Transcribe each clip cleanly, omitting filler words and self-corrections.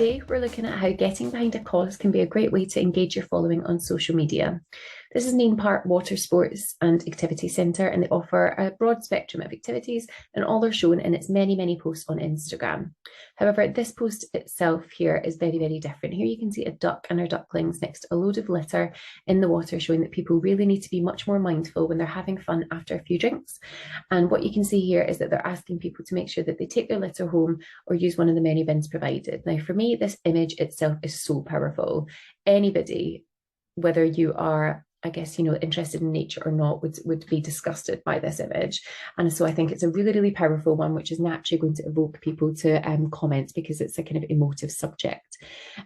today we're looking at how getting behind a cause can be a great way to engage your following on social media. This is Nene Park Water Sports and Activity Centre, and they offer a broad spectrum of activities, and all are shown in its many posts on Instagram. However, this post itself here is very different. Here you can see a duck and her ducklings next to a load of litter in the water, showing that people really need to be much more mindful when they're having fun after a few drinks. And what you can see here is that they're asking people to make sure that they take their litter home or use one of the many bins provided. Now, for me, this image itself is so powerful. Anybody, whether you are interested in nature or not, would be disgusted by this image. And so I think it's a really powerful one, which is naturally going to evoke people to comment, because it's a kind of emotive subject.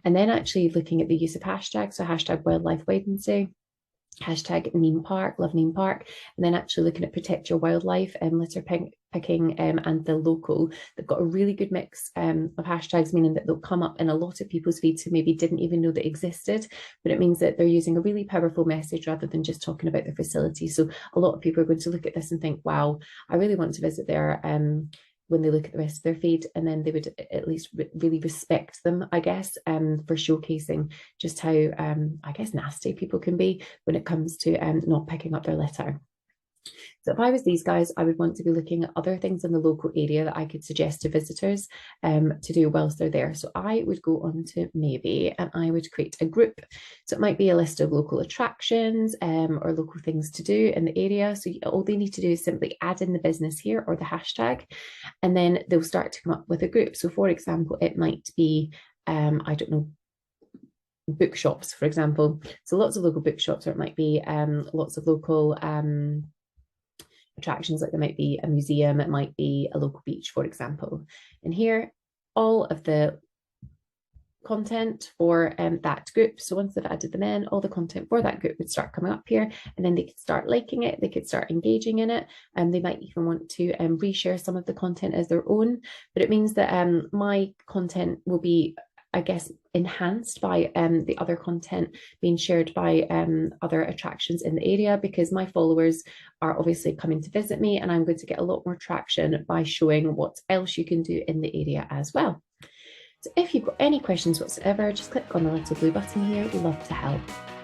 And then actually looking at the use of hashtags, so hashtag Wildlife Wednesday, hashtag Nene Park, love Nene Park, and then actually looking at protect your wildlife and litter picking and the local. They've got a really good mix of hashtags, meaning that they'll come up in a lot of people's feeds who maybe didn't even know they existed, but it means that they're using a really powerful message rather than just talking about their facility. So a lot of people are going to look at this and think, wow, I really want to visit there, when they look at the rest of their feed, and then they would at least really respect them, I guess, for showcasing just how, nasty people can be when it comes to not picking up their litter. So if I was these guys, I would want to be looking at other things in the local area that I could suggest to visitors to do whilst they're there. So I would go on to Maybe and I would create a group. So it might be a list of local attractions or local things to do in the area. So all they need to do is simply add in the business here or the hashtag, and then they'll start to come up with a group. So for example, it might be, I don't know, bookshops, for example. So lots of local bookshops, or it might be lots of local attractions, like there might be a museum, it might be a local beach, for example. And here, all of the content for that group. So once they've added them in, all the content for that group would start coming up here, and then they could start liking it, they could start engaging in it, and they might even want to reshare some of the content as their own. But it means that my content will be, I guess, enhanced by the other content being shared by other attractions in the area, because my followers are obviously coming to visit me, and I'm going to get a lot more traction by showing what else you can do in the area as well. So if you've got any questions whatsoever, just click on the little blue button here. We'd love to help.